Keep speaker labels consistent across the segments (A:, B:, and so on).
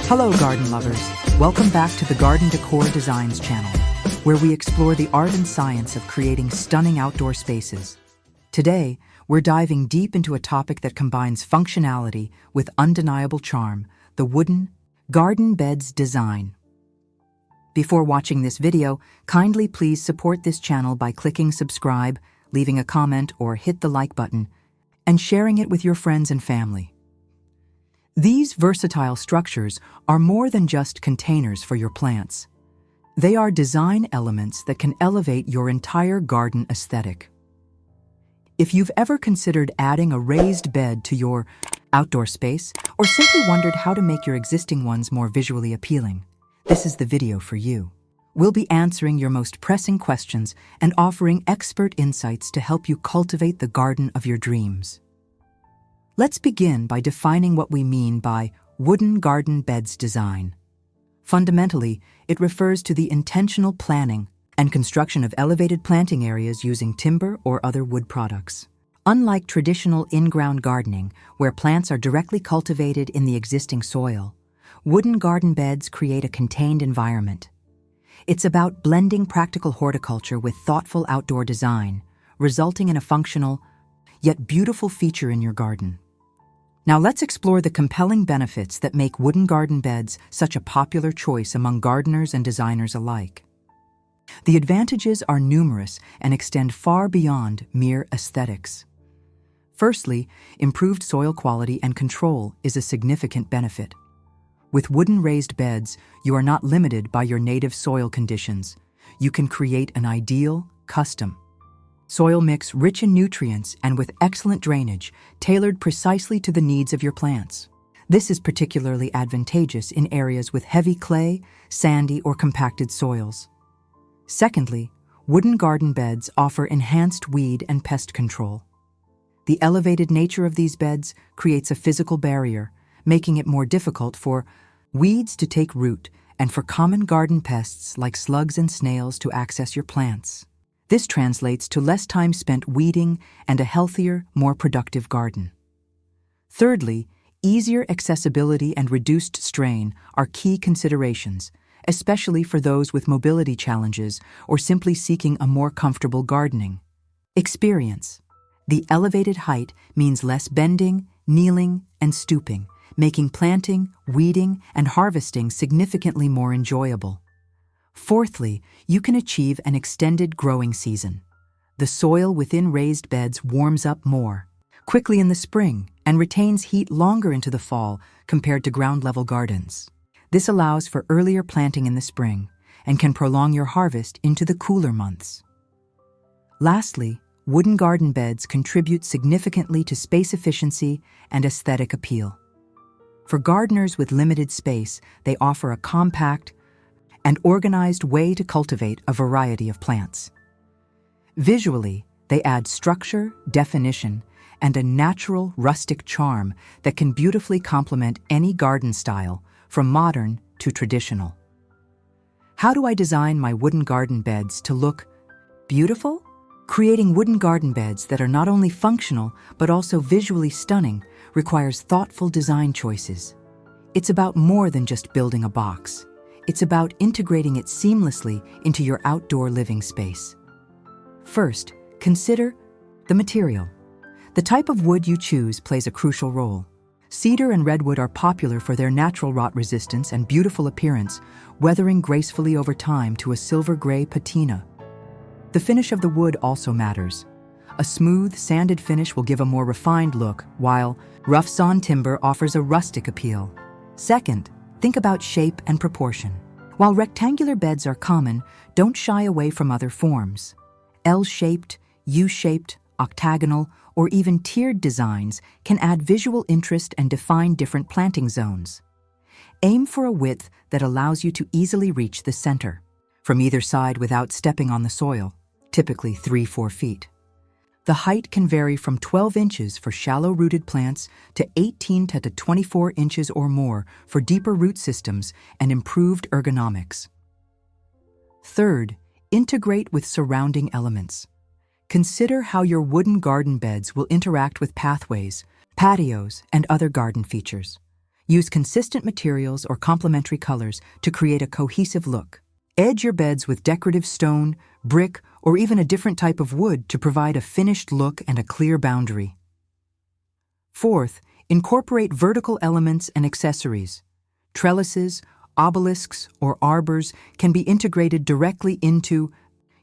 A: Hello, garden lovers. Welcome back to the Garden Decor Designs channel, where we explore the art and science of creating stunning outdoor spaces. Today, we're diving deep into a topic that combines functionality with undeniable charm, the wooden garden beds design. Before watching this video, kindly please support this channel by clicking subscribe, leaving a comment, or hit the like button, and sharing it with your friends and family. These versatile structures are more than just containers for your plants. They are design elements that can elevate your entire garden aesthetic. If you've ever considered adding a raised bed to your outdoor space, or simply wondered how to make your existing ones more visually appealing, this is the video for you. We'll be answering your most pressing questions and offering expert insights to help you cultivate the garden of your dreams. Let's begin by defining what we mean by wooden garden beds design. Fundamentally, it refers to the intentional planning and construction of elevated planting areas using timber or other wood products. Unlike traditional in-ground gardening, where plants are directly cultivated in the existing soil, wooden garden beds create a contained environment. It's about blending practical horticulture with thoughtful outdoor design, resulting in a functional, yet beautiful feature in your garden. Now let's explore the compelling benefits that make wooden garden beds such a popular choice among gardeners and designers alike. The advantages are numerous and extend far beyond mere aesthetics. Firstly, improved soil quality and control is a significant benefit. With wooden raised beds, you are not limited by your native soil conditions. You can create an ideal, custom soil mix rich in nutrients and with excellent drainage, tailored precisely to the needs of your plants. This is particularly advantageous in areas with heavy clay, sandy, or compacted soils. Secondly, wooden garden beds offer enhanced weed and pest control. The elevated nature of these beds creates a physical barrier, making it more difficult for weeds to take root and for common garden pests like slugs and snails to access your plants. This translates to less time spent weeding and a healthier, more productive garden. Thirdly, easier accessibility and reduced strain are key considerations, especially for those with mobility challenges or simply seeking a more comfortable gardening experience. The elevated height means less bending, kneeling, and stooping, making planting, weeding, and harvesting significantly more enjoyable. Fourthly, you can achieve an extended growing season. The soil within raised beds warms up more quickly in the spring and retains heat longer into the fall compared to ground-level gardens. This allows for earlier planting in the spring and can prolong your harvest into the cooler months. Lastly, wooden garden beds contribute significantly to space efficiency and aesthetic appeal. For gardeners with limited space, they offer a compact and organized way to cultivate a variety of plants. Visually, they add structure, definition, and a natural, rustic charm that can beautifully complement any garden style, from modern to traditional. How do I design my wooden garden beds to look beautiful? Creating wooden garden beds that are not only functional but also visually stunning requires thoughtful design choices. It's about more than just building a box. It's about integrating it seamlessly into your outdoor living space. First, consider the material. The type of wood you choose plays a crucial role. Cedar and redwood are popular for their natural rot resistance and beautiful appearance, weathering gracefully over time to a silver-gray patina. The finish of the wood also matters. A smooth, sanded finish will give a more refined look, while rough-sawn timber offers a rustic appeal. Second, think about shape and proportion. While rectangular beds are common, don't shy away from other forms. L-shaped, U-shaped, octagonal, or even tiered designs can add visual interest and define different planting zones. Aim for a width that allows you to easily reach the center from either side without stepping on the soil, typically 3-4 feet. The height can vary from 12 inches for shallow-rooted plants to 18 to 24 inches or more for deeper root systems and improved ergonomics. Third, integrate with surrounding elements. Consider how your wooden garden beds will interact with pathways, patios, and other garden features. Use consistent materials or complementary colors to create a cohesive look. Edge your beds with decorative stone, brick, or even a different type of wood to provide a finished look and a clear boundary. Fourth, incorporate vertical elements and accessories. Trellises, obelisks, or arbors can be integrated directly into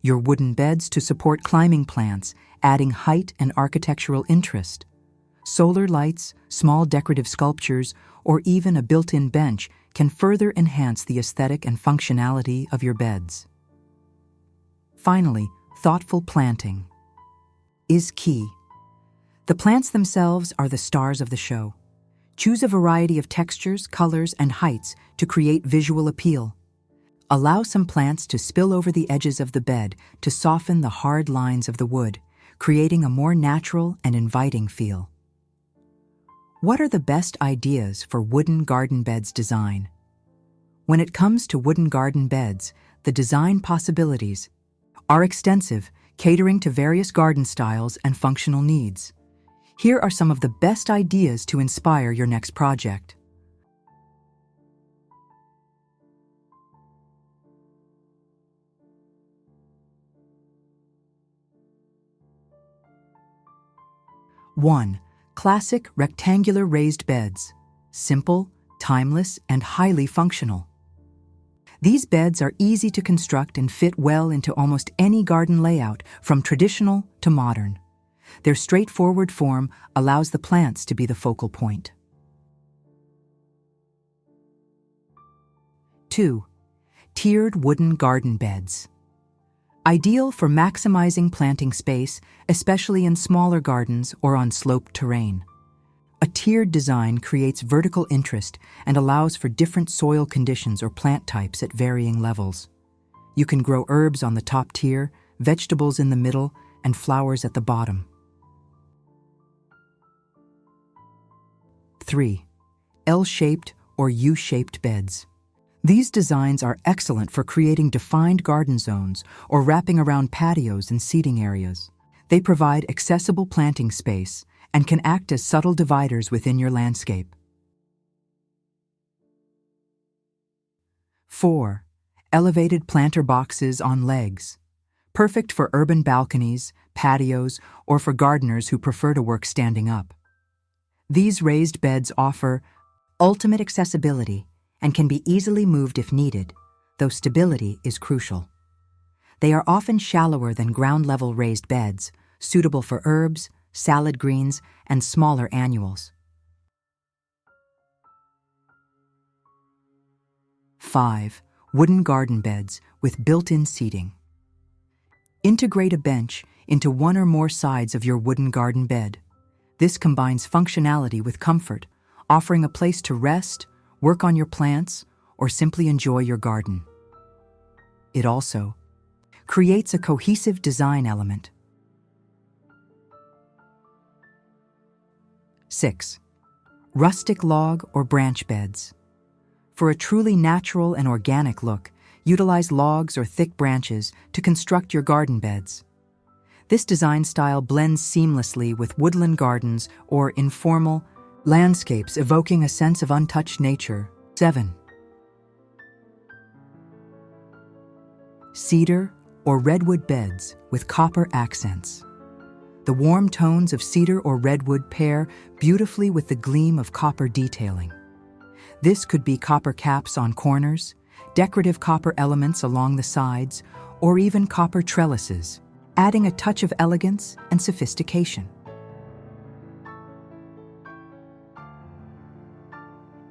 A: your wooden beds to support climbing plants, adding height and architectural interest. Solar lights, small decorative sculptures, or even a built-in bench can further enhance the aesthetic and functionality of your beds. Finally, thoughtful planting is key. The plants themselves are the stars of the show. Choose a variety of textures, colors, and heights to create visual appeal. Allow some plants to spill over the edges of the bed to soften the hard lines of the wood, creating a more natural and inviting feel. What are the best ideas for wooden garden beds design? When it comes to wooden garden beds, the design possibilities are extensive, catering to various garden styles and functional needs. Here are some of the best ideas to inspire your next project. One, classic rectangular raised beds. Simple, timeless, and highly functional. These beds are easy to construct and fit well into almost any garden layout, from traditional to modern. Their straightforward form allows the plants to be the focal point. 2. Tiered wooden garden beds. Ideal for maximizing planting space, especially in smaller gardens or on sloped terrain. A tiered design creates vertical interest and allows for different soil conditions or plant types at varying levels. You can grow herbs on the top tier, vegetables in the middle, and flowers at the bottom. 3. L-shaped or U-shaped beds. These designs are excellent for creating defined garden zones or wrapping around patios and seating areas. They provide accessible planting space and can act as subtle dividers within your landscape. 4. Elevated planter boxes on legs. Perfect for urban balconies, patios, or for gardeners who prefer to work standing up. These raised beds offer ultimate accessibility and can be easily moved if needed, though stability is crucial. They are often shallower than ground-level raised beds, suitable for herbs, salad greens, and smaller annuals. 5. Wooden garden beds with built-in seating. Integrate a bench into one or more sides of your wooden garden bed. This combines functionality with comfort, offering a place to rest, work on your plants, or simply enjoy your garden. It also creates a cohesive design element. 6. Rustic log or branch beds. For a truly natural and organic look, utilize logs or thick branches to construct your garden beds. This design style blends seamlessly with woodland gardens or informal landscapes, evoking a sense of untouched nature. 7. Cedar or redwood beds with copper accents. The warm tones of cedar or redwood pair beautifully with the gleam of copper detailing. This could be copper caps on corners, decorative copper elements along the sides, or even copper trellises, adding a touch of elegance and sophistication.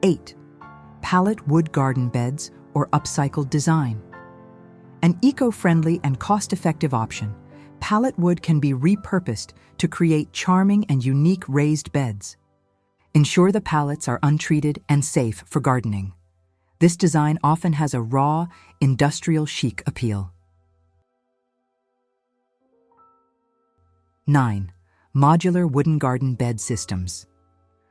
A: 8. Pallet wood garden beds or upcycled design. An eco-friendly and cost-effective option, pallet wood can be repurposed to create charming and unique raised beds. Ensure the pallets are untreated and safe for gardening. This design often has a raw, industrial chic appeal. 9. Modular wooden garden bed systems.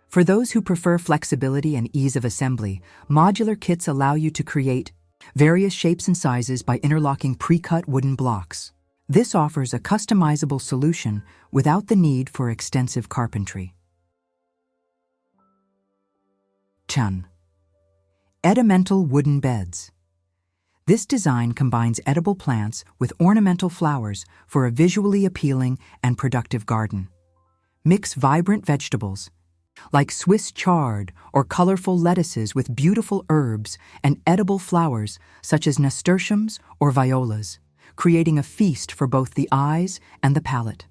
A: For those who prefer flexibility and ease of assembly, modular kits allow you to create various shapes and sizes by interlocking pre-cut wooden blocks. This offers a customizable solution without the need for extensive carpentry. Chun. Edimental wooden beds. This design combines edible plants with ornamental flowers for a visually appealing and productive garden. Mix vibrant vegetables, like Swiss chard or colorful lettuces with beautiful herbs and edible flowers such as nasturtiums or violas, creating a feast for both the eyes and the palate.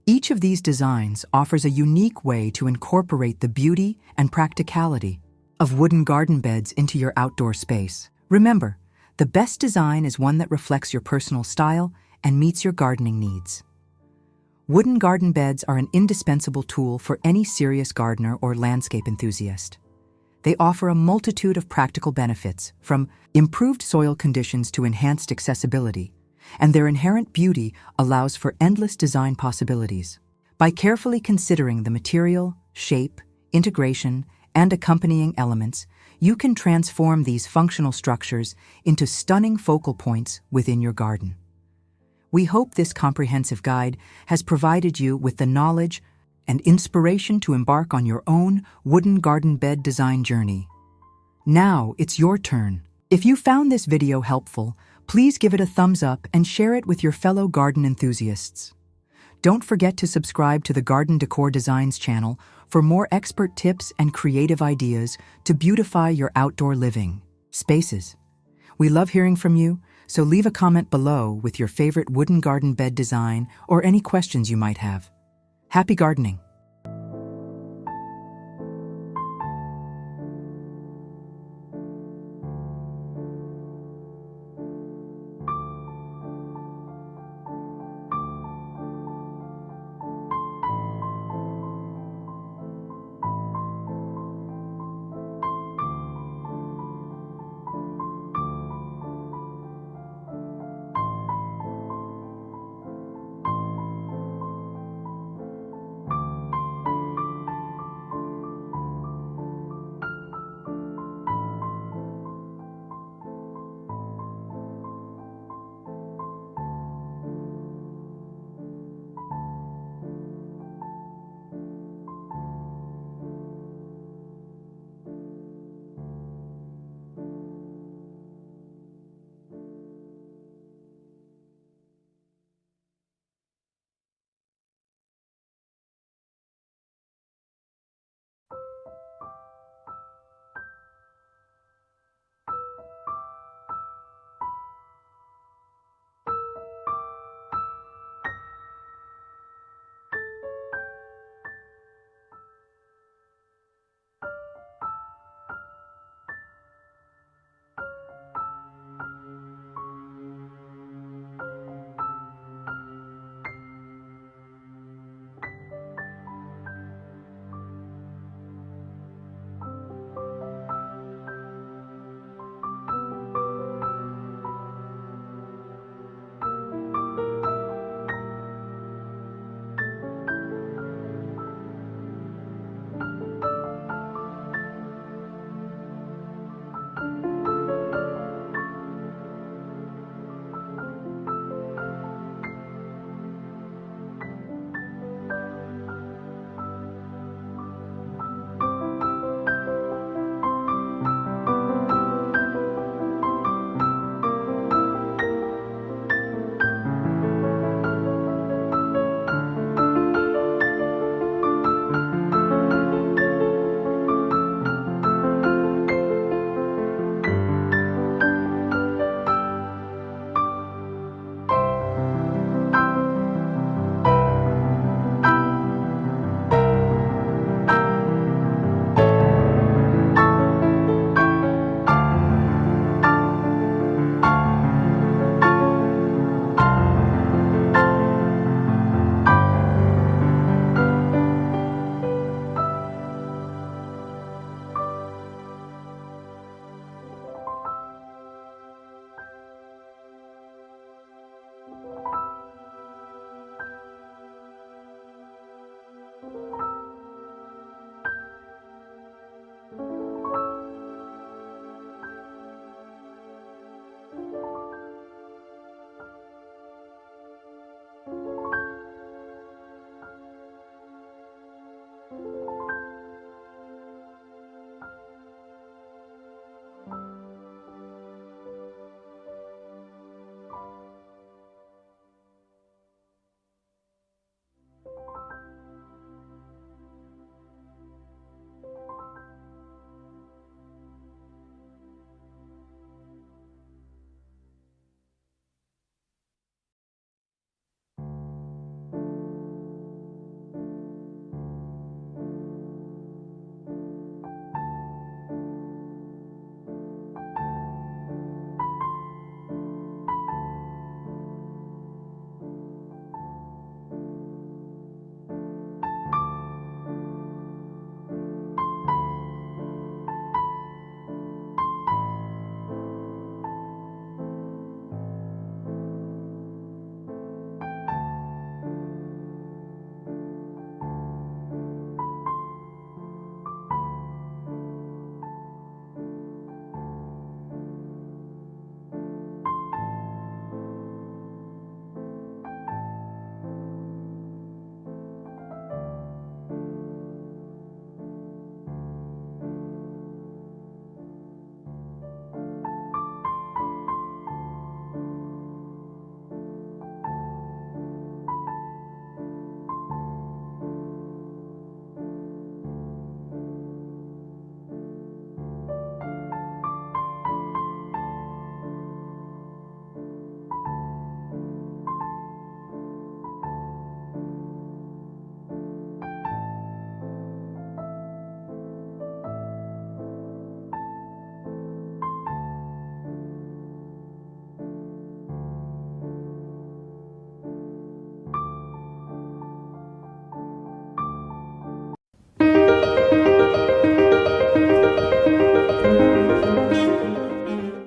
A: Each of these designs offers a unique way to incorporate the beauty and practicality of wooden garden beds into your outdoor space. Remember, the best design is one that reflects your personal style and meets your gardening needs. Wooden garden beds are an indispensable tool for any serious gardener or landscape enthusiast. They offer a multitude of practical benefits, from improved soil conditions to enhanced accessibility, and their inherent beauty allows for endless design possibilities. By carefully considering the material, shape, integration, and accompanying elements, you can transform these functional structures into stunning focal points within your garden. We hope this comprehensive guide has provided you with the knowledge and inspiration to embark on your own wooden garden bed design journey. Now it's your turn. If you found this video helpful, please give it a thumbs up and share it with your fellow garden enthusiasts. Don't forget to subscribe to the Garden Decor Designs channel for more expert tips and creative ideas to beautify your outdoor living spaces. We love hearing from you, so leave a comment below with your favorite wooden garden bed design or any questions you might have. Happy gardening!